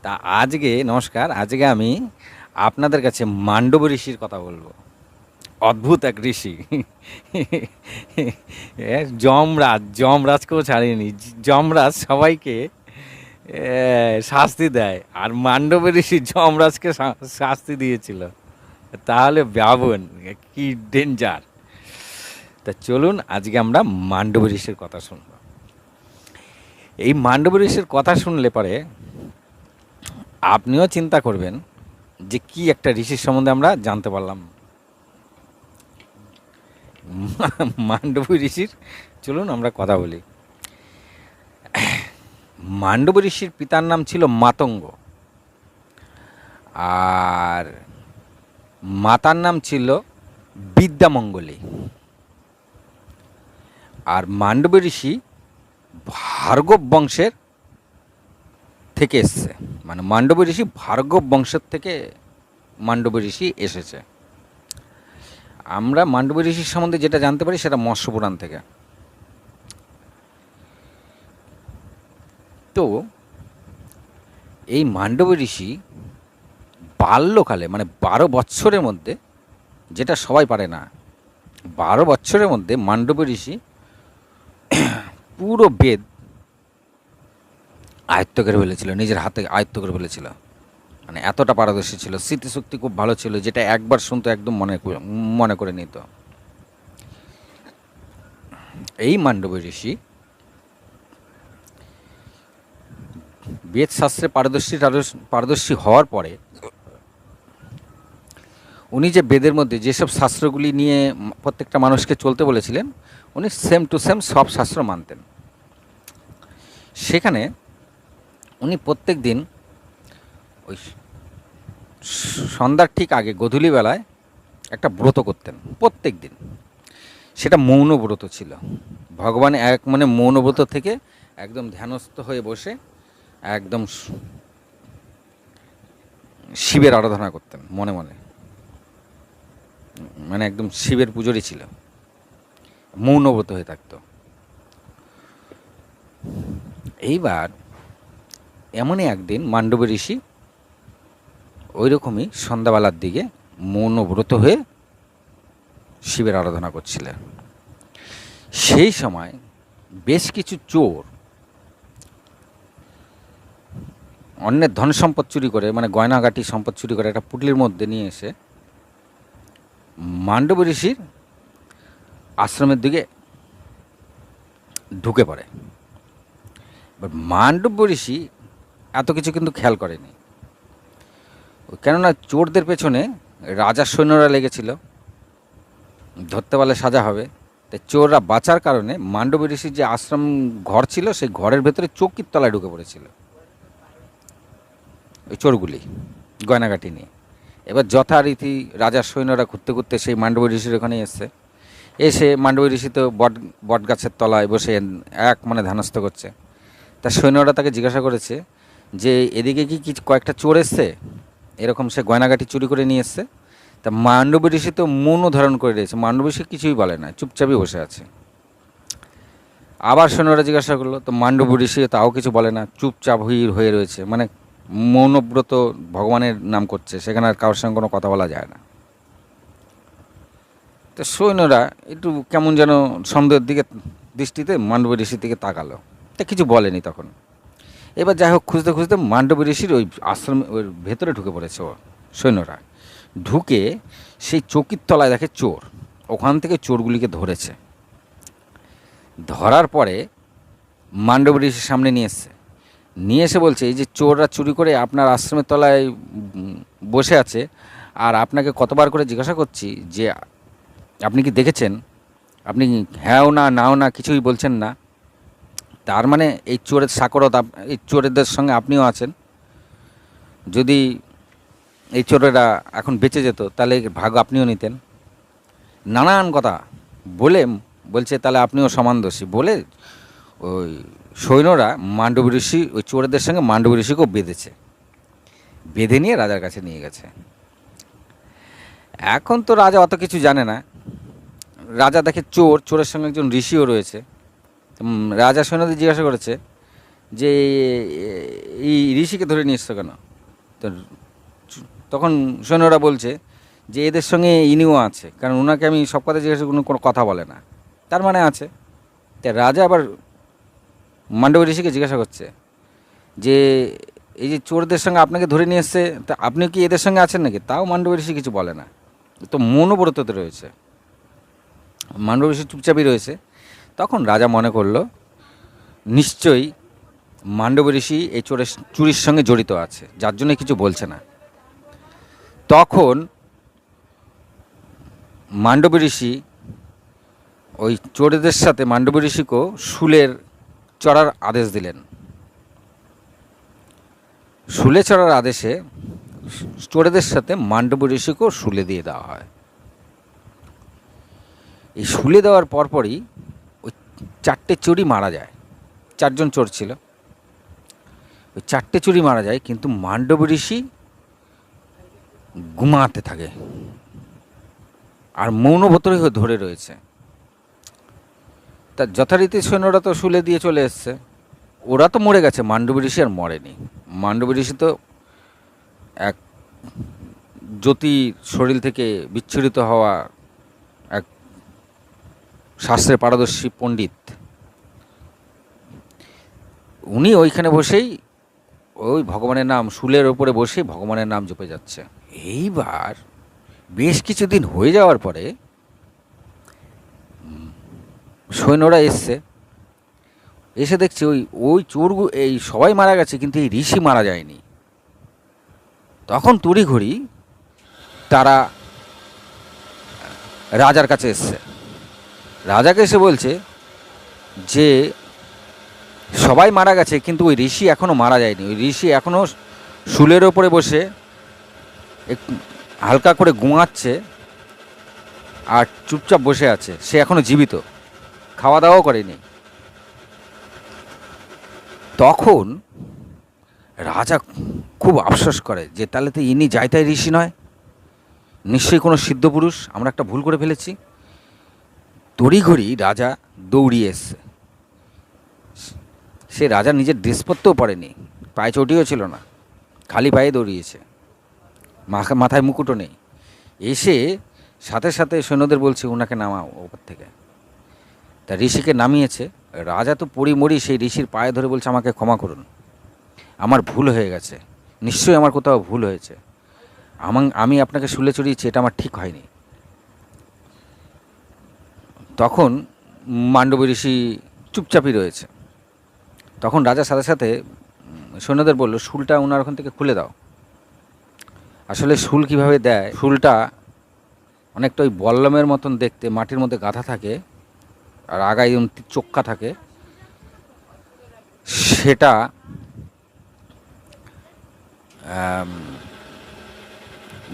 তা আজকে নমস্কার, আজকে আমি আপনাদের কাছে মান্ডব ঋষির কথা বলবো। অদ্ভুত এক ঋষি। যমরাজকেও ছাড়েনি। যমরাজ সবাইকে শাস্তি দেয়, আর মান্ডব ঋষি যমরাজকে শাস্তি দিয়েছিল। তাহলে ভাবুন কি ডেঞ্জার। তা চলুন আজকে আমরা মান্ডব ঋষির কথা শুনব। এই মান্ডব ঋষির কথা শুনলে পরে আপনিও চিন্তা করবেন যে কি একটা ঋষির সম্বন্ধে আমরা জানতে পারলাম। মান্ডব ঋষির চলুন আমরা কথা বলি। মান্ডব ঋষির পিতার নাম ছিল মাতঙ্গ, আর মাতার নাম ছিল বিদ্যামঙ্গলী। আর মান্ডব ঋষি ভার্গব বংশের থেকে এসছে, মানে মান্ডব ঋষি ভার্গব বংশের থেকে মান্ডব ঋষি এসেছে। আমরা মান্ডব ঋষির সম্বন্ধে যেটা জানতে পারি সেটা মৎস্য পুরাণ থেকে। তো এই মান্ডব ঋষি বাল্যকালে, মানে 12 বৎসরের মধ্যে, যেটা সবাই পারে না, 12 বৎসরের মধ্যে মান্ডব ঋষি পুরো বেদ আয়ত্ত করে ফেলেছিল, নিজের হাতে আয়ত্ত করে ফেলেছিল। মানে এতটা পারদর্শী ছিল, স্মৃতিশক্তি খুব ভালো ছিল, যেটা একবার শুনতো একদম মনে করে নিত। এই মান্ডব ঋষি বেদ শাস্ত্রে পারদর্শী হওয়ার পরে উনি যে বেদের মধ্যে যেসব শাস্ত্রগুলি নিয়ে প্রত্যেকটা মানুষকে চলতে বলেছিলেন, উনি সেম টু সেম সব শাস্ত্র মানতেন। সেখানে উনি প্রত্যেক দিন ওই সন্ধ্যার ঠিক আগে গোধূলিবেলায় একটা ব্রত করতেন প্রত্যেক দিন। সেটা মৌন ব্রত ছিল। ভগবান এক মনে মৌন ব্রত থেকে একদম ধ্যানস্থ হয়ে বসে একদম শিবের আরাধনা করতেন মনে মনে, মানে একদম শিবের পুজোরই ছিল, মৌনব্রত হয়ে থাকতো। এইবার এমনই একদিন মান্ডব ঋষি ওই রকমই সন্ধ্যাবেলার দিকে মৌনব্রত হয়ে শিবের আরাধনা করছিলেন। সেই সময় বেশ কিছু চোর অন্যের ধন সম্পদ চুরি করে, মানে গয়নাগাটি সম্পদ চুরি করে একটা পুটলির মধ্যে নিয়ে এসে মান্ডব ঋষির আশ্রমের দিকে ঢুকে পড়ে। এবার মান্ডব ঋষি এত কিছু কিন্তু খেয়াল করেনি, কেননা চোরদের পেছনে রাজার সৈন্যরা লেগেছিল, ধরতে পারলে সাজা হবে। তাই চোররা বাঁচার কারণে মান্ডব ঋষির যে আশ্রম ঘর ছিল সেই ঘরের ভেতরে চৌকির তলায় ঢুকে পড়েছিল ওই চোরগুলি গয়নাগাটি নিয়ে। এবার যথারীতি রাজার সৈন্যরা ঘুরতে ঘুরতে সেই মান্ডব ঋষির ওখানে এসে মান্ডব ঋষি তো বট গাছের তলায় বসে এক মনে ধ্যানস্থ করছে। তার সৈন্যরা তাকে জিজ্ঞাসা করেছে যে এদিকে কি কয়েকটা চোর এসছে, এরকম সে গয়নাগাটি চুরি করে নিয়ে এসছে। তা মান্ডব ঋষি তো মনও ধারণ করে রয়েছে, মান্ডব ঋষি কিছুই বলে না, চুপচাপই বসে আছে। আবার সৈন্যরা জিজ্ঞাসা করলো, তো মান্ডব ঋষি তাও কিছু বলে না, চুপচাপ হয়ে রয়েছে, মানে মৌনব্রত ভগবানের নাম করছে, সেখানে আর কারোর সঙ্গে কোনো কথা বলা যায় না। তো সৈন্যরা একটু কেমন যেন সন্দেহের দিকে দৃষ্টিতে মান্ডব ঋষির দিকে তাকালো, তা কিছু বলেনি তখন। এবার যাই হোক খুঁজতে খুঁজতে মান্ডব ঋষির ওই আশ্রমে ওই ভেতরে ঢুকে পড়েছে সৈন্যরা। ঢুকে সেই চৌকির তলায় দেখে চোর, ওখান থেকে চোরগুলিকে ধরেছে। ধরার পরে মান্ডব ঋষির সামনে নিয়ে এসে বলছে, এই যে চোররা চুরি করে আপনার আশ্রমের তলায় বসে আছে, আর আপনাকে কতবার করে জিজ্ঞাসা করছি যে আপনি কি দেখেছেন, আপনি হ্যাঁও না নাও না কিছুই বলছেন না। তার মানে এই চোরের সাকরত, এই চোরেদের সঙ্গে আপনিও আছেন। যদি এই চোরেরা এখন বেঁচে যেত তাহলে ভাগ আপনিও নিতেন। নানান কথা বলছে তাহলে আপনিও সমান দোষী বলে ওই সৈন্যরা মান্ডব ঋষি ওই চোরেদের সঙ্গে মান্ডব ঋষিকেও বেঁধে নিয়ে রাজার কাছে নিয়ে গেছে। এখন তো রাজা অত কিছু জানে না, রাজা দেখে চোরের সঙ্গে একজন ঋষিও রয়েছে। রাজা সৈন্যদের জিজ্ঞাসা করেছে যে এই ঋষিকে ধরে নিয়ে এসছো কেন? তো তখন সৈন্যরা বলছে যে এদের সঙ্গে ইনিও আছে, কারণ ওনাকে আমি সব কথা জিজ্ঞাসা কোনো কোনো কথা বলে না, তার মানে আছে। তা রাজা আবার মান্ডব ঋষিকে জিজ্ঞাসা করছে যে এই যে চোরদের সঙ্গে আপনাকে ধরে নিয়ে এসছে, তা আপনি কি এদের সঙ্গে আছেন নাকি? তাও মান্ডব ঋষি কিছু বলে না, তো মৌনব্রততে রয়েছে, মান্ডব ঋষি চুপচাপই রয়েছে। তখন রাজা মনে করলো নিশ্চয়ই মান্ডব ঋষি এই চুরির সঙ্গে জড়িত আছে, যার জন্য কিছু বলছে না। তখন মান্ডব ঋষি ওই চোরদের সাথে মান্ডব ঋষিকেও শুলের চড়ার আদেশ দিলেন। শুলে চড়ার আদেশে চোরেদের সাথে মান্ডব ঋষিকেও শুলে দিয়ে দেওয়া হয়। এই শুলে দেওয়ার পরপরই ওই 4টে চোরই মারা যায়। 4জন চোর ছিল, ওই 4টে চোরই মারা যায়, কিন্তু মান্ডব ঋষি ঘুমাতে থাকে আর মৌনব্রতই হয়ে ধরে রয়েছে। তা যথারীতি সৈন্যরা তো শুলে দিয়ে চলে এসছে, ওরা তো মরে গেছে, মান্ডব ঋষি আর মরেনি। মান্ডব ঋষি তো এক জ্যোতি শরীর থেকে বিচ্ছুরিত হওয়া এক শাস্ত্রে পারদর্শী পণ্ডিত, উনি ওইখানে বসেই ওই ভগবানের নাম, শুলের ওপরে বসেই ভগবানের নাম জপে যাচ্ছে। এইবার বেশ কিছুদিন হয়ে যাওয়ার পরে সৈন্যরা এসছে, এসে দেখছে ওই ওই চোরগু এই সবাই মারা গেছে, কিন্তু এই ঋষি মারা যায়নি। তখন তড়িঘড়ি তারা রাজার কাছে এসছে, রাজাকে এসে বলছে যে সবাই মারা গেছে, কিন্তু ওই ঋষি এখনও মারা যায়নি, ওই ঋষি এখনও শুলের ওপরে বসে একটু হালকা করে ঘুমাচ্ছে আর চুপচাপ বসে আছে, সে এখনও জীবিত, খাওয়া দাওয়াও করেনি। তখন রাজা খুব আফসোস করে যে তাহলে তো ইনি যাইতাই ঋষি নয়, নিশ্চয়ই কোনো সিদ্ধ পুরুষ, আমরা একটা ভুল করে ফেলেছি। তড়িঘড়ি রাজা দৌড়িয়ে এসছে। সে রাজা নিজের ড্রেসপত্রও পরেনি, পায়ে চটিও ছিল না, খালি পায়ে দৌড়িয়েছে, মাথায় মুকুটও নেই। এসে সাথে সাথে সৈন্যদের বলছে ওনাকে নামাও ওপর থেকে। তা ঋষিকে নামিয়েছে। রাজা তো পড়ি সেই ঋষির পায়ে ধরে বলছে আমাকে ক্ষমা করুন, আমার ভুল হয়ে গেছে, নিশ্চয়ই আমার কোথাও ভুল হয়েছে, আমি আপনাকে শুলে চড়িয়েছি, এটা আমার ঠিক হয়নি। তখন মান্ডব ঋষি চুপচাপই রয়েছে। তখন রাজা সাথে সাথে সৈন্যদের বলল শুলটা ওনার ওখান থেকে খুলে দাও। আসলে শুল কিভাবে দেয়, শুলটা অনেকটা ওই বল্লমের মতন দেখতে, মাটির মধ্যে গাঁথা থাকে আর আগায় চোক্কা থাকে, সেটা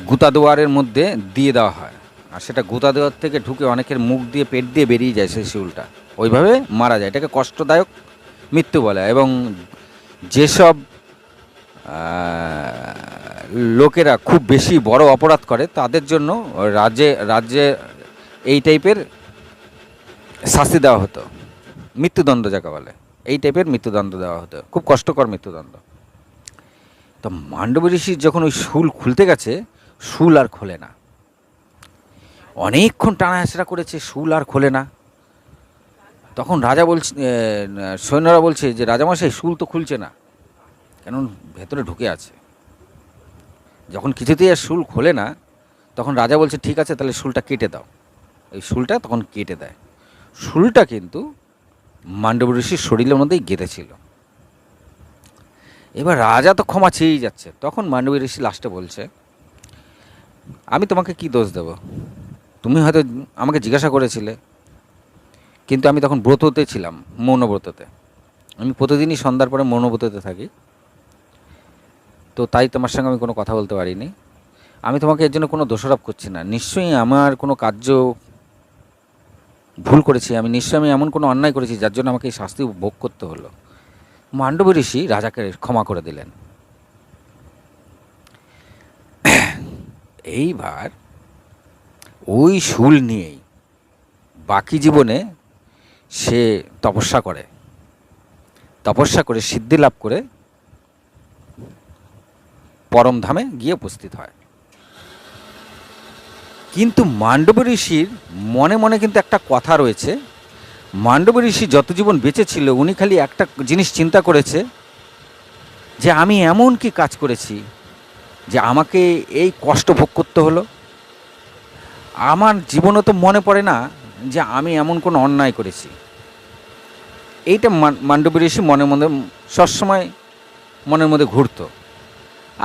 গুতা দুয়ারের মধ্যে দিয়ে দেওয়া হয়, আর সেটা গুতা দুয়ার থেকে ঢুকে অনেকের মুখ দিয়ে পেট দিয়ে বেরিয়ে যায় সেই শিউলটা, ওইভাবে মারা যায়। এটাকে কষ্টদায়ক মৃত্যু বলে। এবং যেসব লোকেরা খুব বেশি বড় অপরাধ করে তাদের জন্য রাজ্যে এই টাইপের শাস্তি দেওয়া হতো, মৃত্যুদণ্ড যাকে বলে, এই টাইপের মৃত্যুদণ্ড দেওয়া হতো, খুব কষ্টকর মৃত্যুদণ্ড। তো মান্ডব ঋষি যখন ওই শুল খুলতে গেছে, শুল আর খোলে না, অনেকক্ষণ টানা হেঁচড়া করেছে, শুল আর খোলে না। তখন রাজা বলছে, সৈন্যরা বলছে যে রাজামশাই শুল তো খুলছে না, কেন ভেতরে ঢুকে আছে। যখন কিছুতেই আর শুল খোলে না, তখন রাজা বলছে ঠিক আছে তাহলে শুলটা কেটে দাও। এই শুলটা তখন কেটে দেয়। শুলটা কিন্তু মান্ডব ঋষির শরীরের মধ্যেই গেঁথেছিল। এবার রাজা তো ক্ষমা চেয়েই যাচ্ছে। তখন মান্ডব ঋষি লাস্টে বলছে আমি তোমাকে কি দোষ দেব, তুমি হয়তো আমাকে জিজ্ঞাসা করেছিলে, কিন্তু আমি তখন ব্রততে ছিলাম, মৌনব্রততে। আমি প্রতিদিনই সন্ধ্যার পরে মৌনব্রততে থাকি, তো তাই তোমার সঙ্গে আমি কোনো কথা বলতে পারিনি। আমি তোমাকে এর জন্য কোনো দোষারোপ করছি না, নিশ্চয়ই আমার কোনো কার্য ভুল করেছি, নিশ্চয়ই এমন কোনো অন্যায় করেছি যার জন্য আমাকে এই শাস্তি ভোগ করতে হলো। মান্ডব ঋষি রাজাকে ক্ষমা করে দিলেন। এইবার ওই শুল নিয়েই বাকি জীবনে সে তপস্যা করে, তপস্যা করে সিদ্ধি লাভ করে পরম ধামে গিয়ে উপস্থিত হয়। কিন্তু মান্ডব ঋষির মনে মনে কিন্তু একটা কথা রয়েছে। মান্ডব ঋষি যত জীবন বেঁচে ছিল উনি খালি একটা জিনিস চিন্তা করেছে যে আমি এমন কি কাজ করেছি যে আমাকে এই কষ্ট ভোগ করতে হলো। আমার জীবনে তো মনে পড়ে না যে আমি এমন কোনো অন্যায় করেছি। এইটা মান্ডব ঋষি মনে মনে সবসময় মনের মধ্যে ঘুরতো।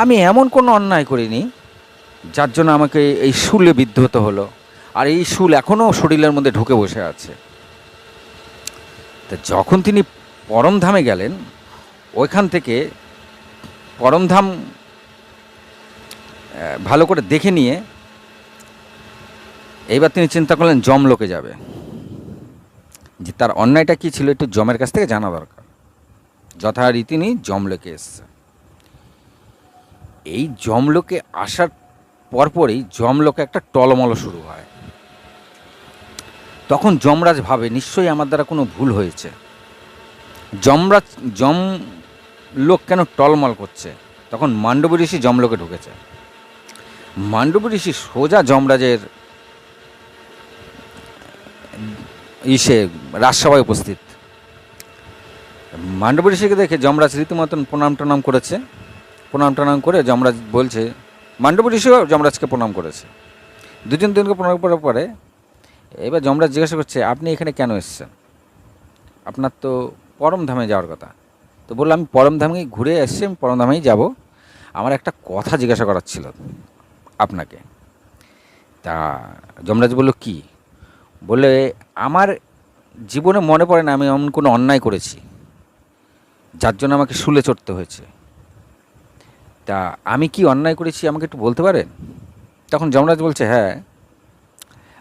আমি এমন কোনো অন্যায় করিনি যার জন্য আমাকে এই শূলে বিদ্ধ হতে হলো, আর এই শূল এখনও শরীরের মধ্যে ঢুকে বসে আছে। তা যখন তিনি পরমধামে গেলেন, ওইখান থেকে পরমধাম ভালো করে দেখে নিয়ে এইবার তিনি চিন্তা করলেন যমলোকে যাবে, যে তার অন্যায়টা কী ছিল একটু যমের কাছ থেকে জানা দরকার। যথারীতি তিনি যমলোকে এসছে। এই যমলোকে আসার পরপরই যমলোকে একটা টলমল শুরু হয়। তখন যমরাজ ভাবে নিশ্চয়ই আমার দ্বারা কোনো ভুল হয়েছে। যমলোক কেন টলমল করছে? তখন মান্ডব ঋষি যমলোকে ঢুকেছে। মান্ডব ঋষি সোজা যমরাজের রাজসভায় উপস্থিত। মান্ডব ঋষিকে দেখে যমরাজ রীতিমতন প্রণাম টনাম করেছে। প্রণাম টনাম করে যমরাজ বলছে, মান্ডব ঋষিও যমরাজকে প্রণাম করেছে। দুজনকে প্রণাম করার পরে এবার যমরাজ জিজ্ঞাসা করছে, আপনি এখানে কেন এসেছেন? আপনার তো পরমধামে যাওয়ার কথা। তো বললাম, আমি পরমধামে ঘুরে এসেছি, আমি পরমধামেই যাব। আমার একটা কথা জিজ্ঞাসা করার ছিল আপনাকে। তা যমরাজ বলল, কি? বলে, আমার জীবনে মনে পড়ে না আমি এমন কোনো অন্যায় করেছি যার জন্য আমাকে শুলে চড়তে হয়েছে। তা আমি কি অন্যায় করেছি আমাকে একটু বলতে পারেন? তখন যমরাজ বলছে, হ্যাঁ,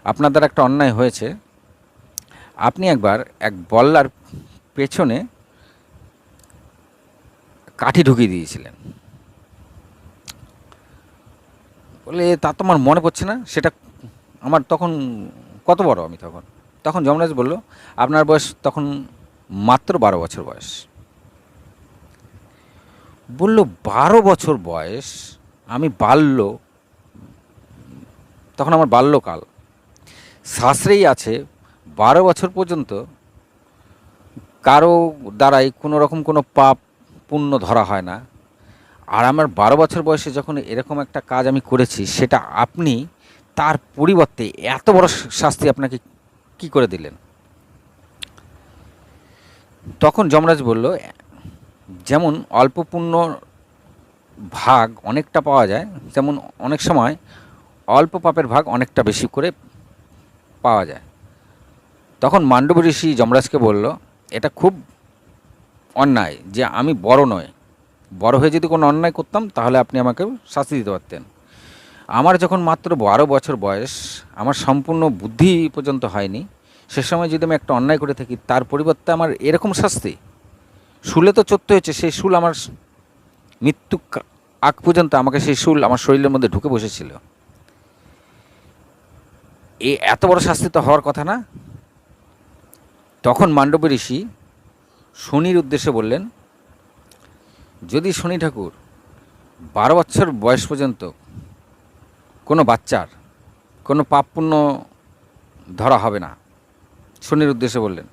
আপনার দ্বারা একটা অন্যায় হয়েছে। আপনি একবার এক বল্লার পেছনে কাঠি ঢুকিয়ে দিয়েছিলেন। বলে, তা তো আমার মনে পড়ছে না, সেটা আমার তখন কত বড় আমি তখন? তখন যমরাজ বলল, আপনার বয়স তখন মাত্র 12 বছর বয়স। বলল, 12 বছর বয়স? আমি তখন আমার বাল্যকাল। শাস্ত্রেই আছে 12 বছর পর্যন্ত কারো দ্বারাই কোনো রকম কোনো পাপ পুণ্য ধরা হয় না। আর আমার 12 বছর বয়সে যখন এরকম একটা কাজ আমি করেছি, সেটা আপনি তার পরিবর্তে এত বড় শাস্তি আপনাকে কি করে দিলেন? তখন যমরাজ বলল, যেমন অল্প পুণ্য ভাগ অনেকটা পাওয়া যায়, তেমন অনেক সময় অল্প পাপের ভাগ অনেকটা বেশি করে পাওয়া যায়। তখন মান্ডব ঋষি যমরাজকে বলল, এটা খুব অন্যায় যে আমি বড় নয়। বড় হয়ে যদি কোনো অন্যায় করতাম তাহলে আপনি আমাকে শাস্তি দিতে পারতেন। আমার যখন মাত্র 12 বছর বয়স, আমার সম্পূর্ণ বুদ্ধি পর্যন্ত হয়নি, সে সময় যদি আমি একটা অন্যায় করে থাকি, তার পরিবর্তে আমার এরকম শাস্তি? শুলে তো চড়তে হয়েছে, সেই শুল আমার মৃত্যু আগ পর্যন্ত আমাকে সেই শুল আমার শরীরের মধ্যে ঢুকে বসেছিল। এত বড় শাস্তি তো হওয়ার কথা না। তখন মান্ডব ঋষি শনির উদ্দেশ্যে বললেন, যদি শনি ঠাকুর 12 বছর বয়স পর্যন্ত কোনো বাচ্চার কোনো পাপ পুণ্য ধরা হবে না, শনির উদ্দেশ্যে বললেন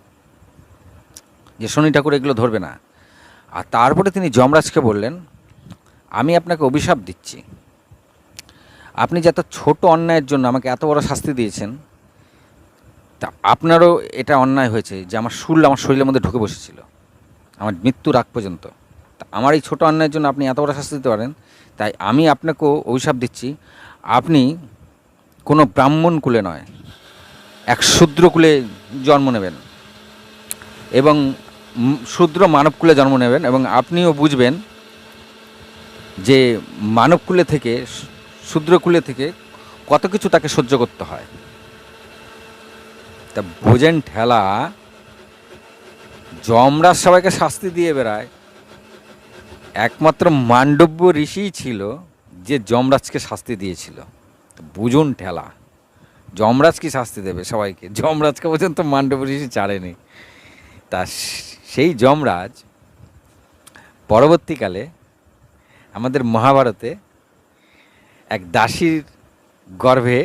যে শনি ঠাকুর এগুলো ধরবে না। আর তারপরে তিনি যমরাজকে বললেন, আমি আপনাকে অভিশাপ দিচ্ছি, আপনি যে এত ছোটো অন্যায়ের জন্য আমাকে এত বড় শাস্তি দিয়েছেন, তা আপনারও এটা অন্যায় হয়েছে যে আমার শুল আমার শরীরের মধ্যে ঢুকে বসেছিল আমার মৃত্যুর আগ পর্যন্ত। তা আমার এই ছোটো অন্যায়ের জন্য আপনি এত বড় শাস্তি দিতে পারেন, তাই আমি আপনাকেও অভিশাপ দিচ্ছি, আপনি কোনো ব্রাহ্মণ কুলে নয়, এক শূদ্র কুলে জন্ম নেবেন এবং শূদ্র মানবকুলে জন্ম নেবেন, এবং আপনিও বুঝবেন যে মানবকুলে থেকে শূদ্রকুলে থেকে কত কিছু তাকে সহ্য করতে হয়। তা বোঝেন ঠেলা, যমরাজ সবাইকে শাস্তি দিয়ে বেড়ায়, একমাত্র মান্ডব্য ঋষিই ছিল যে যমরাজকে শাস্তি দিয়েছিল। বুঝুন ঠেলা, যমরাজ কি শাস্তি দেবে সবাইকে? যমরাজকে পর্যন্ত মান্ডব্য ঋষি ছাড়েনি। তা সেই যমরাজ পরবর্তীকালে আমাদের মহাভারতে এক দাসীর গর্ভে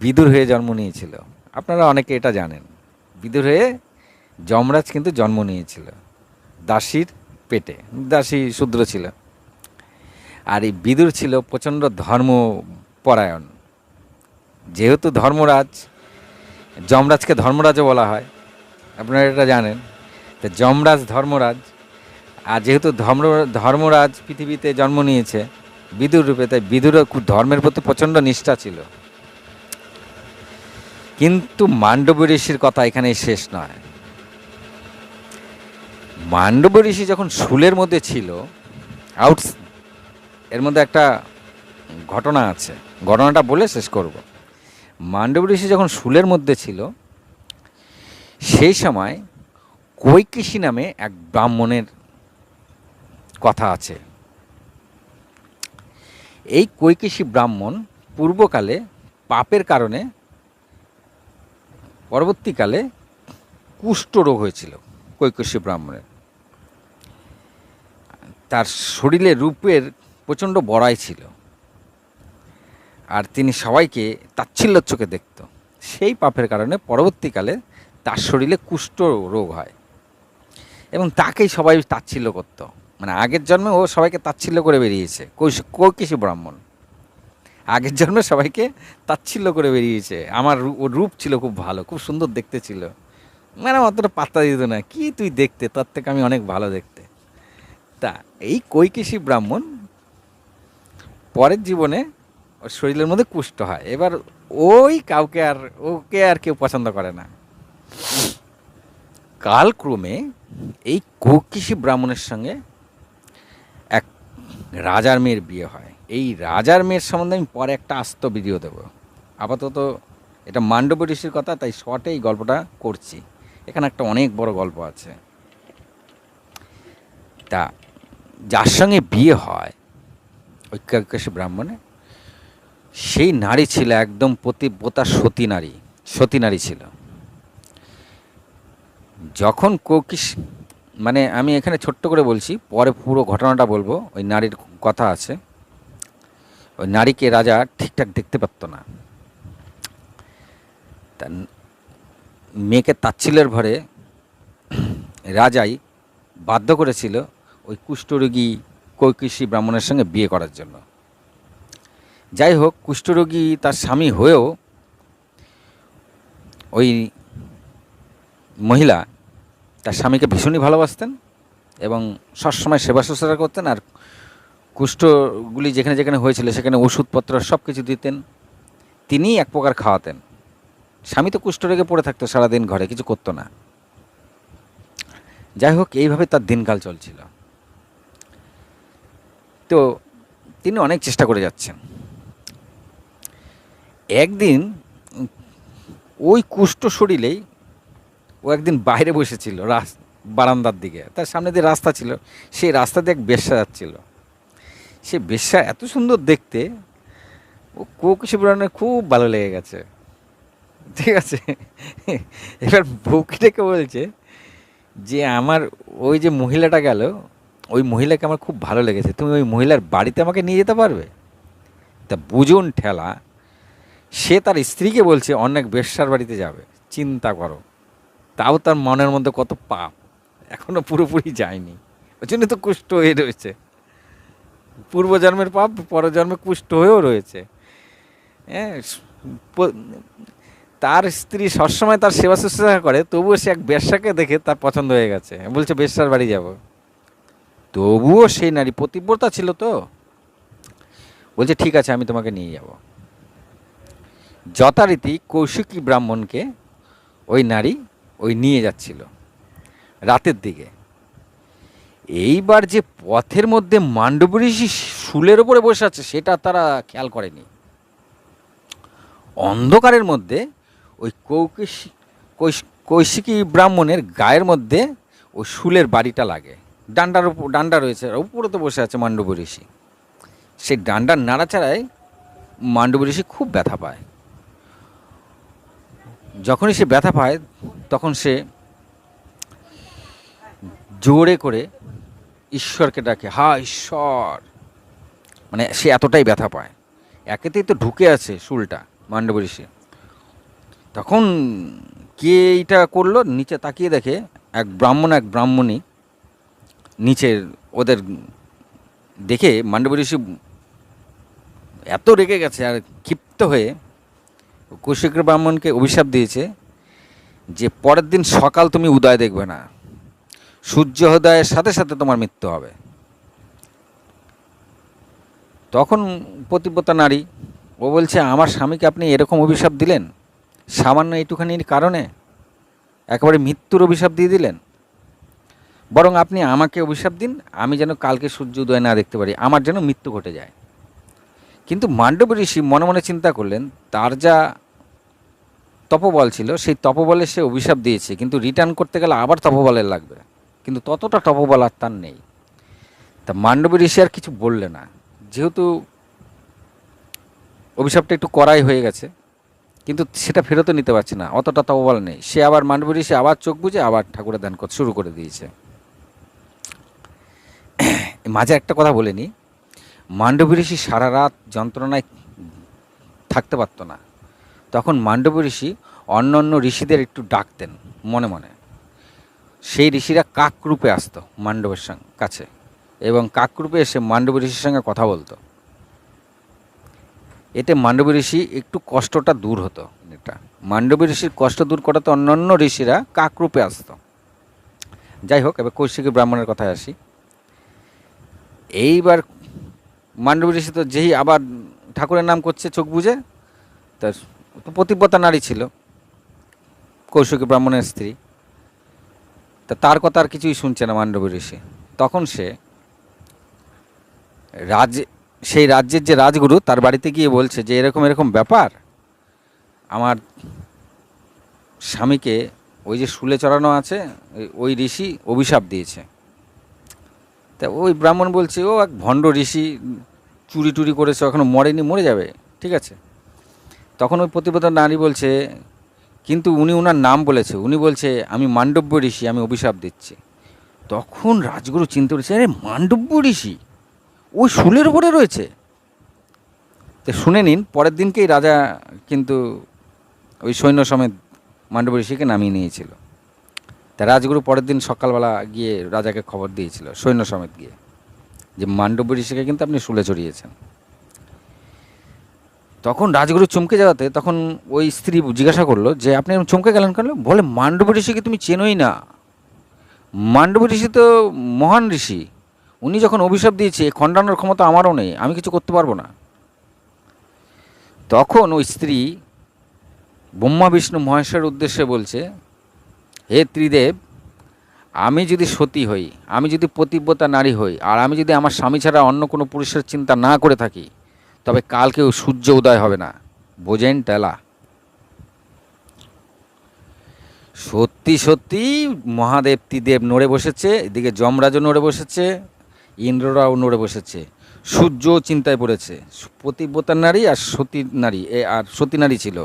বিদুর হয়ে জন্ম নিয়েছিল। আপনারা অনেকে এটা জানেন, বিদুর হয়ে যমরাজ কিন্তু জন্ম নিয়েছিল দাসীর পেটে। দাসী শূদ্র ছিল, আর এই বিদুর ছিল প্রচণ্ড ধর্মপরায়ণ। যেহেতু ধর্মরাজ, যমরাজকে ধর্মরাজও বলা হয়, আপনারা এটা জানেন। তো যমরাজ ধর্মরাজ, আর যেহেতু ধর্মরাজ পৃথিবীতে জন্ম নিয়েছে বিদুর রূপে, তাই বিদুরও ধর্মের প্রতি প্রচণ্ড নিষ্ঠা ছিল। কিন্তু মান্ডব ঋষির কথা এখানেই শেষ নয়। মান্ডব ঋষি যখন শুলের মধ্যে ছিল, এর মধ্যে একটা ঘটনা আছে, ঘটনাটা বলে শেষ করব। মান্ডব ঋষি যখন শুলের মধ্যে ছিল, সেই সময় কৈকেশী নামে এক ব্রাহ্মণের কথা আছে। এই কৈকেশী ব্রাহ্মণ পূর্বকালে পাপের কারণে পরবর্তীকালে কুষ্ঠরোগ হয়েছিল কৈকেশী ব্রাহ্মণের। তার শরীরে রূপের প্রচণ্ড বড়াই ছিল, আর তিনি সবাইকে তাচ্ছিল্যের চোখে দেখত। সেই পাপের কারণে পরবর্তীকালে তার শরীরে কুষ্ঠ রোগ হয়, এবং তাকেই সবাই তাচ্ছিল্য করত। মানে আগের জন্মে ও সবাইকে তাচ্ছিল্য করে বেরিয়েছে। কৈকেশী ব্রাহ্মণ আগের জন্মে সবাইকে তাচ্ছিল্য করে বেরিয়েছে। আমার ওর রূপ ছিল খুব ভালো, খুব সুন্দর দেখতে ছিল, মানে অতটা পাত্তা দিত না, কি তুই দেখতে, তার থেকে আমি অনেক ভালো দেখতে। তা এই কৈকেশী ব্রাহ্মণ পরের জীবনে ওর শরীরের মধ্যে কুষ্ঠ হয়। এবার ওই ওকে আর কেউ পছন্দ করে না। কালক্রমে এই কৈকেশী ব্রাহ্মণের সঙ্গে এক রাজার মেয়ের বিয়ে হয়। এই রাজার মেয়ের সম্বন্ধে আমি পরে একটা আস্ত ভিডিও দেবো। আপাতত এটা মান্ডব ঋষির কথা, তাই শর্টে এই গল্পটা করছি। এখানে একটা অনেক বড় গল্প আছে। তা যার সঙ্গে বিয়ে হয় ওই কৈকেশী ব্রাহ্মণে, সেই নারী ছিল একদম পতিব্রতা সতী নারী ছিল। যখন মানে আমি এখানে ছোট্ট করে বলছি, পরে পুরো ঘটনাটা বলবো। ওই নারীর কথা আছে। ওই নারীকে রাজা ঠিকঠাক দেখতে পারত না। তা মেয়েকে তাচ্ছিল্যের ভরে রাজাই বাধ্য করেছিল ওই কুষ্ঠরোগী কৈকেশী ব্রাহ্মণের সঙ্গে বিয়ে করার জন্য। যাই হোক, কুষ্ঠরোগী তার স্বামী হয়েও ওই মহিলা তার স্বামীকে ভীষণই ভালোবাসতেন এবং সবসময় সেবা শুশ্রূষা করতেন। আর কুষ্ঠগুলি যেখানে যেখানে হয়েছিল সেখানে ওষুধপত্র সব কিছু দিতেন, তিনিই এক প্রকার খাওয়াতেন। স্বামী তো কুষ্ঠরোগে পড়ে থাকতো সারাদিন, ঘরে কিছু করতো না। যাই হোক, এইভাবে তার দিনকাল চলছিল। তো তিনি অনেক চেষ্টা করে যাচ্ছেন। একদিন ওই কুষ্ঠ শরীরেই ও একদিন বাইরে বসেছিল বারান্দার দিকে, তার সামনে দিয়ে রাস্তা ছিল, সেই রাস্তা দিয়ে এক বেশ্যা যাচ্ছিল। সে বেশ্যা এত সুন্দর দেখতে, ও কৈকেশী ব্রাহ্মণের খুব ভালো লেগে গেছে। ঠিক আছে, এবার বউকে ডেকে বলছে যে আমার ওই যে মহিলাটা গেল, ওই মহিলাকে আমার খুব ভালো লেগেছে, তুমি ওই মহিলার বাড়িতে আমাকে নিয়ে যেতে পারবে? তা বুঝুন ঠেলা, সে তার স্ত্রীকে বলছে অনেক বেশ্যার বাড়িতে যাবে। চিন্তা করো, তাও তার মনের মধ্যে কত পাপ, এখনো পুরোপুরি যায়নি। ওই জন্য তো কুষ্ঠ হয়ে রয়েছে, পূর্বজন্মের পাপ পরজন্মে কুষ্ঠ হয়েও রয়েছে। হ্যাঁ, তার স্ত্রী সবসময় তার সেবা শুশ্রূষা করে, তবুও সে এক বেশ্যাকে দেখে তার পছন্দ হয়ে গেছে, বলছে বেশ্যার বাড়ি যাব। তবুও সেই নারী পতিব্রতা ছিল, তো বলছে ঠিক আছে, আমি তোমাকে নিয়ে যাব। যথারীতি কৌশিকী ব্রাহ্মণকে ওই নারী নিয়ে যাচ্ছিল রাতের দিকে। এইবার যে পথের মধ্যে মান্ডব ঋষি শুলের ওপরে বসে আছে সেটা তারা খেয়াল করেনি। অন্ধকারের মধ্যে ওই কৌশিকী ব্রাহ্মণের গায়ের মধ্যে ওই শুলের বাড়িটা লাগে। ডান্ডা রয়েছে, উপরে তো বসে আছে মান্ডব ঋষি। সেই ডান্ডার নাড়াচাড়ায় মান্ডব ঋষি খুব ব্যথা পায়। যখনই সে ব্যথা পায় তখন সে জোরে করে ঈশ্বরকে ডাকে, হা ঈশ্বর, মানে সে এতটাই ব্যথা পায়, একেতেই তো ঢুকে আছে শুলটা মান্ডব ঋষি। তখন কে এইটা করলো, নিচে তাকিয়ে দেখে এক ব্রাহ্মণ এক ব্রাহ্মণী নিচের ওদের দেখে মান্ডব ঋষি এত রেগে গেছে আর ক্ষিপ্ত হয়ে কৌশিক ব্রাহ্মণকে অভিশাপ দিয়েছে যে পরের দিন সকাল তুমি উদয় দেখবে না, সূর্যোদয়ের সাথে সাথে তোমার মৃত্যু হবে। তখন পতিব্রতা নারী ও বলছে, আমার স্বামীকে আপনি এরকম অভিশাপ দিলেন, সামান্য এইটুখানির কারণে একেবারে মৃত্যুর অভিশাপ দিয়ে দিলেন। বরং আপনি আমাকে অভিশাপ দিন, আমি যেন কালকে সূর্য উদয় না দেখতে পারি, আমার যেন মৃত্যু ঘটে যায়। কিন্তু মান্ডব ঋষি মনে মনে চিন্তা করলেন, তার যা তপবল ছিল সেই তপবলে সে অভিশাপ দিয়েছে, কিন্তু রিটার্ন করতে গেলে আবার তপবলের লাগবে, কিন্তু ততটা তপবল আর তার নেই। তা মান্ডব ঋষি আর কিছু বললে না, যেহেতু অভিশাপটা একটু কড়াই হয়ে গেছে, কিন্তু সেটা ফেরতও নিতে পারছে না, অতটা তপবল নেই। সে আবার মান্ডব ঋষি আবার চোখ বুজে আবার ঠাকুরের ধ্যান করতে শুরু করে দিয়েছে। মাঝে একটা কথা বলে নিই, মান্ডব ঋষি সারা রাত যন্ত্রণায় থাকতে পারত না। তখন মান্ডব ঋষি অন্য অন্য ঋষিদের একটু ডাকতেন মনে মনে। সেই ঋষিরা কাকরূপে আসতো মান্ডবের কাছে, এবং কাকরূপে এসে মান্ডব ঋষির সঙ্গে কথা বলতো। এতে মান্ডব ঋষি একটু কষ্টটা দূর হতো। এটা মান্ডব ঋষির কষ্ট দূর করাতে অন্য অন্য ঋষিরা কাকরূপে আসতো। যাই হোক, এবার কৌশিকী ব্রাহ্মণের কথায় আসি। এইবার মান্ডব ঋষি তো যেই আবার ঠাকুরের নাম করছে চোখ বুঝে, তার পতিব্রতা নারী ছিল কৌশিকী ব্রাহ্মণের স্ত্রী, তা তার কথা আর কিছুই শুনছে না মান্ডব ঋষি। তখন সে সেই রাজ্যের যে রাজগুরু তার বাড়িতে গিয়ে বলছে যে এরকম এরকম ব্যাপার, আমার স্বামীকে ওই যে শুলে চড়ানো আছে ওই ঋষি অভিশাপ দিয়েছে। তা ওই ব্রাহ্মণ বলছে, ও এক ভণ্ড ঋষি, চুরি টুরি করেছে, এখনও মরেনি, মরে যাবে, ঠিক আছে। তখন ওই পতিব্রতা নারী বলছে, কিন্তু উনি ওনার নাম বলেছে, উনি বলছে আমি মান্ডব্য ঋষি, আমি অভিশাপ দিচ্ছি। তখন রাজগুরু চিন্তা করেছে, আরে মান্ডব্য ঋষি ওই শুলের উপরে রয়েছে। তো শুনে নিন, পরের দিনকেই রাজা কিন্তু ওই সৈন্য সমেত মান্ডব ঋষিকে নামিয়ে নিয়েছিল। তা রাজগুরু পরের দিন সকালবেলা গিয়ে রাজাকে খবর দিয়েছিল সৈন্য সমেত গিয়ে, যে মান্ডব ঋষিকে কিন্তু আপনি শুলে চড়িয়েছেন। তখন রাজগুরু চমকে যাওয়াতে তখন ওই স্ত্রী জিজ্ঞাসা করলো যে আপনি চমকে গেলেন কেন? বলে, মান্ডব ঋষিকে তুমি চেনোই না, মান্ডব ঋষি তো মহান ঋষি, উনি যখন অভিশাপ দিয়েছে খণ্ডানোর ক্ষমতা আমারও নেই, আমি কিছু করতে পারবো না। তখন ওই স্ত্রী ব্রহ্মা বিষ্ণু মহেশ্বরের উদ্দেশ্যে বলছে, হে ত্রিদেব, আমি যদি সতী হই, আমি যদি পতিব্রতা নারী হই, আর আমি যদি আমার স্বামী ছাড়া অন্য কোনো পুরুষের চিন্তা না করে থাকি, তবে কালকেও সূর্য উদয় হবে না। বোঝেন টেলা? সত্যি সত্যি মহাদেব ত্রিদেব নড়ে বসেছে, এদিকে যমরাজও নড়ে বসেছে, ইন্দ্ররাও নড়ে বসেছে, সূর্যও চিন্তায় পড়েছে। পতিব্রতা নারী আর সতী নারী, আর সতী নারী ছিল।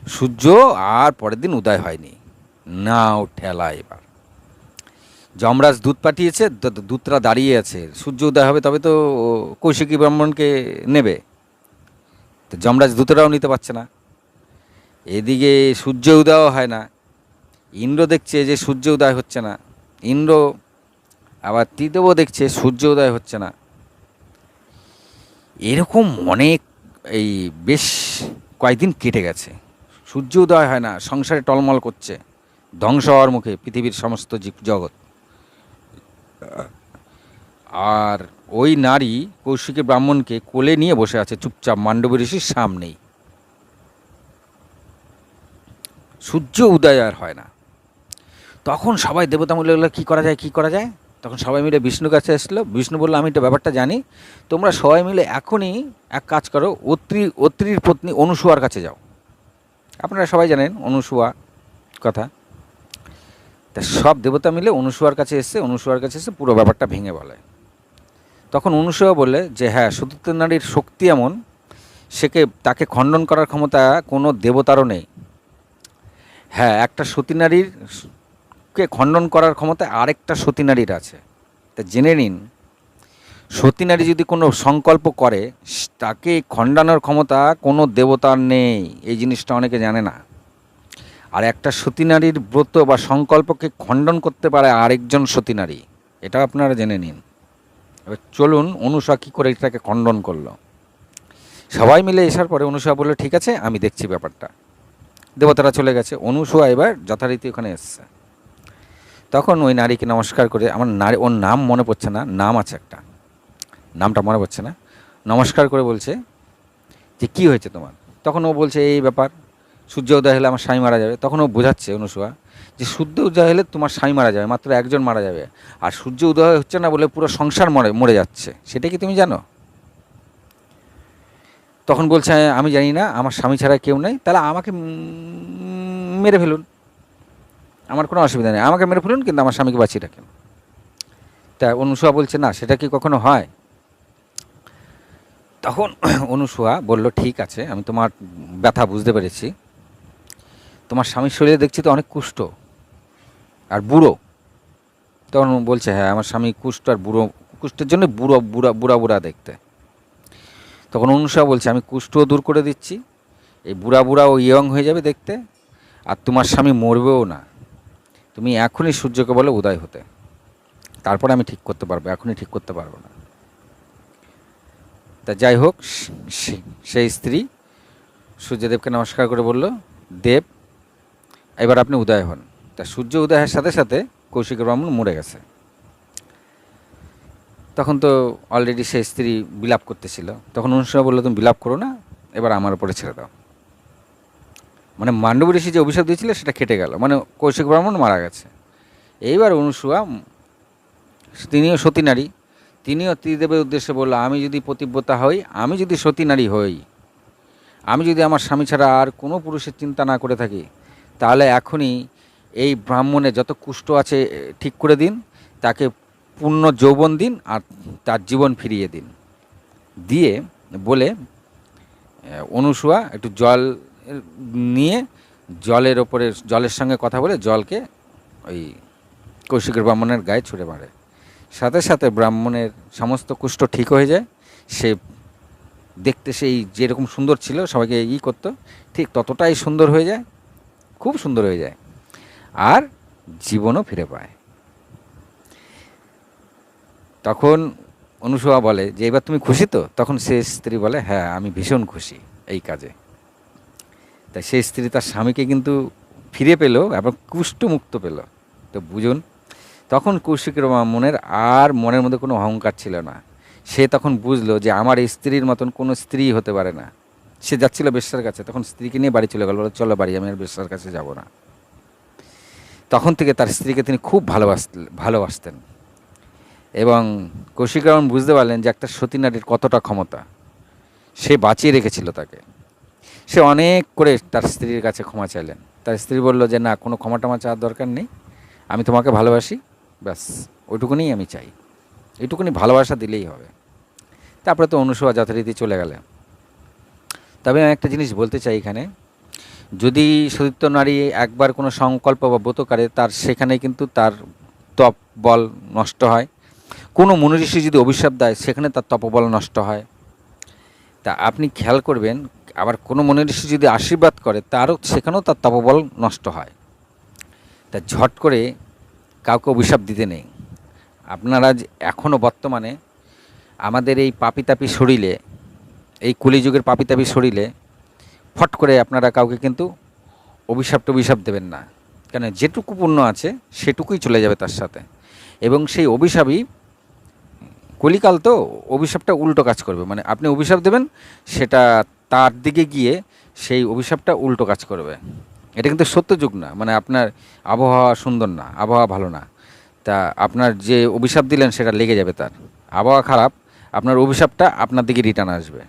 সূর্য আর পরের দিন উদয় হয়নি। নাও ঠেলা। এবার যমরাজ দূত পাঠিয়েছে, দূতরা দাঁড়িয়ে আছে, সূর্য উদয় হবে তবে তো কৌশিকী ব্রাহ্মণকে নেবে। তো যমরাজ দূতরাও নিতে পারছে না, এদিকে সূর্য উদয়ও হয় না। ইন্দ্র দেখছে যে সূর্য উদয় হচ্ছে না, ইন্দ্র আবার ত্রিদেবও দেখছে সূর্য উদয় হচ্ছে না। এরকম অনেক এই বেশ কয়েকদিন কেটে গেছে, সূর্য উদয় হয় না, সংসারে টলমল করছে, ধ্বংস হওয়ার মুখে পৃথিবীর সমস্ত জীব জগৎ। আর ওই নারী কৌশিকী ব্রাহ্মণকে কোলে নিয়ে বসে আছে চুপচাপ মান্ডব ঋষির সামনেই। সূর্য উদয় আর হয় না। তখন সবাই দেবতা মিলে বললো, কী করা যায়, কী করা যায়? তখন সবাই মিলে বিষ্ণুর কাছে এসলো। বিষ্ণু বললো, আমি এটা ব্যাপারটা জানি, তোমরা সবাই মিলে এখনই এক কাজ করো, অত্রির পত্নী অনুসুয়ার কাছে যাও। আপনারা সবাই জানেন অনুসুয়া কথা। তা সব দেবতা মিলে অনুসুয়ার কাছে এসে পুরো ব্যাপারটা ভেঙে বলে। তখন অনুসুয়া বলে যে হ্যাঁ, সতীত্ব নারীর শক্তি এমন, তাকে খণ্ডন করার ক্ষমতা কোনো দেবতারও নেই। হ্যাঁ, একটা সতী নারীরকে খণ্ডন করার ক্ষমতা আরেকটা সতী নারীর আছে, তা জেনে নিন, সতী নারী যদি কোনো সংকল্প করে, তাকে খণ্ডানোর ক্ষমতা কোনো দেবতার নেই। এই জিনিসটা অনেকে জানে না। আর একটা সতী নারীর ব্রত বা সংকল্পকে খণ্ডন করতে পারে আরেকজন সতী নারী, এটা আপনারা জেনে নিন। এবার চলুন অনুসূয়া কী করে এটাকে খণ্ডন করলো। সবাই মিলে আসার পরে অনুসূয়া বললো, ঠিক আছে, আমি দেখছি ব্যাপারটা। দেবতারা চলে গেছে, অনুসূয়া এবার যথারীতি ওখানে এসছে। তখন ওই নারীকে নমস্কার করে, আমার নারী, ওর নাম মনে পড়ছে না, নাম আছে একটা, নামটা মনে পড়ছে না, নমস্কার করে বলছে যে কী হয়েছে তোমার। তখন ও বলছে এই ব্যাপার, সূর্য উদয় হলে আমার স্বামী মারা যাবে। তখন ও বোঝাচ্ছে অনুসূয়া যে সূর্য উদয় হলে তোমার স্বামী মারা যাবে, মাত্র একজন মারা যাবে, আর সূর্য উদয় হচ্ছে না বলে পুরো সংসার মরে যাচ্ছে, সেটা কি তুমি জানো? তখন বলছে আমি জানি না, আমার স্বামী ছাড়া কেউ নেই, তাহলে আমাকে মেরে ফেলুন, আমার কোনো অসুবিধা নেই, আমাকে মেরে ফেলুন, কিন্তু আমার স্বামীকে বাঁচিয়ে রাখেন। তা অনুসূয়া বলছে না, সেটা কি কখনো হয়? তখন অনুসূয়া বলল, ঠিক আছে, আমি তোমার ব্যথা বুঝতে পেরেছি, তোমার স্বামীর শরীরে দেখছি তো অনেক কুষ্ঠ আর বুড়ো। তখন বলছে হ্যাঁ, আমার স্বামী কুষ্ঠ আর বুড়ো, কুষ্ঠের জন্য বুড়ো বুড়া বুড়া দেখতে। তখন অনুসূয়া বলছে আমি কুষ্ঠও দূর করে দিচ্ছি, এই বুড়া ও ইয়ং হয়ে যাবে দেখতে, আর তোমার স্বামী মরবেও না। তুমি এখনই সূর্যকে বলো উদয় হতে, তারপরে আমি ঠিক করতে পারবো, এখনই ঠিক করতে পারবো না। তা যাই হোক, সেই স্ত্রী সূর্যদেবকে নমস্কার করে বলল, দেব, এবার আপনি উদয় হন। তা সূর্য উদয়ের সাথে সাথে কৌশিক ব্রাহ্মণ মরে গেছে। তখন তো অলরেডি সেই স্ত্রী বিলাপ করতেছিল। তখন অনুসূয়া বললো, তুমি বিলাপ করো না, এবার আমার উপরে ছেড়ে দাও। মানে মান্ডব ঋষি যে অভিশাপ দিয়েছিল সেটা কেটে গেল, মানে কৌশিক ব্রাহ্মণ মারা গেছে। এইবার অনুসূয়া, তিনিও সতী নারী, তিনিও ত্রিদেবের উদ্দেশ্যে বললো, আমি যদি পতিব্রতা হই, আমি যদি সতী নারী হই, আমি যদি আমার স্বামী ছাড়া আর কোনো পুরুষের চিন্তা না করে থাকি, তাহলে এখনই এই ব্রাহ্মণের যত কুষ্ঠ আছে ঠিক করে দিন, তাকে পূর্ণ যৌবন দিন, আর তার জীবন ফিরিয়ে দিন। দিয়ে বলে অনুসূয়া একটু জল নিয়ে জলের ওপরে, জলের সঙ্গে কথা বলে জলকে ওই কৌশিকের ব্রাহ্মণের গায়ে ছুঁড়ে মারে। সাথে সাথে ব্রাহ্মণের সমস্ত কুষ্ঠ ঠিক হয়ে যায়। সে দেখতে সেই যেরকম সুন্দর ছিল, সবাইকে করতো, ঠিক ততটাই সুন্দর হয়ে যায়, খুব সুন্দর হয়ে যায়, আর জীবনও ফিরে পায়। তখন অনুসূয়া বলে যে এবার তুমি খুশি তো? তখন সে স্ত্রী বলে হ্যাঁ, আমি ভীষণ খুশি এই কাজে। তাই সেই স্ত্রী তার স্বামীকে কিন্তু ফিরে পেল এবং কুষ্ঠমুক্ত পেল। তো বুঝুন, তখন কৌশিকের মনের আর মনের মধ্যে কোনো অহংকার ছিল না। সে তখন বুঝলো যে আমার এই স্ত্রীর মতন কোনো স্ত্রী হতে পারে না। সে যাচ্ছিল বেশ্যার কাছে, তখন স্ত্রীকে নিয়ে বাড়ি চলে গেল, বলে চলো বাড়ি, আমি আর বেশ্যার কাছে যাব না। তখন থেকে তার স্ত্রীকে তিনি খুব ভালোবাসতেন। এবং কৌশিক ব্রাহ্মণ বুঝতে পারলেন যে একটা সতী নারীর কতটা ক্ষমতা, সে বাঁচিয়ে রেখেছিল তাকে। সে অনেক করে তার স্ত্রীর কাছে ক্ষমা চাইলেন। তার স্ত্রী বলল যে না, কোনো ক্ষমা টমা চাওয়ার দরকার নেই, আমি তোমাকে ভালোবাসি, ব্যাস ওইটুকুনি আমি চাই, এইটুকুনি ভালোবাসা দিলেই হবে। তারপরে তো অনুসূয়া যথারীতি চলে গেলেন। তবে আমি একটা জিনিস বলতে চাই এখানে, যদি সতীত্ব নারী একবার কোনো সংকল্প বা ব্রত করে, তার সেখানে কিন্তু তার তপ বল নষ্ট হয়। কোনো মনীষী যদি অভিশাপ দেয়, সেখানে তার তপবল নষ্ট হয়। তা আপনি খেয়াল করবেন, আবার কোনো মনীষী যদি আশীর্বাদ করে, সেখানেও তার তপবল নষ্ট হয়। তা ঝট করে কাউকে অভিশাপ দিতে নেই। আপনারা এখনও বর্তমানে আমাদের এই পাপিতাপি শরীরে, এই কলিযুগের পাপিতাপি শরীরে ফট করে আপনারা কাউকে কিন্তু অভিশাপ দেবেন না। কেন, যেটুকু পুণ্য আছে সেটুকুই চলে যাবে তার সাথে, এবং সেই অভিশাপই কলিকাল, তো অভিশাপটা উল্টো কাজ করবে। মানে আপনি অভিশাপ দেবেন, সেটা তার দিকে গিয়ে সেই অভিশাপটা উল্টো কাজ করবে। এটা কিন্তু সত্য যুগ না, মানে আপনার আবহাওয়া সুন্দর না, আবহাওয়া ভালো না, তা আপনার যে অভিশাপ দিলেন সেটা লেগে যাবে, তার আবহাওয়া খারাপ, আপনার অভিশাপটা আপনার দিকে রিটার্ন আসবে।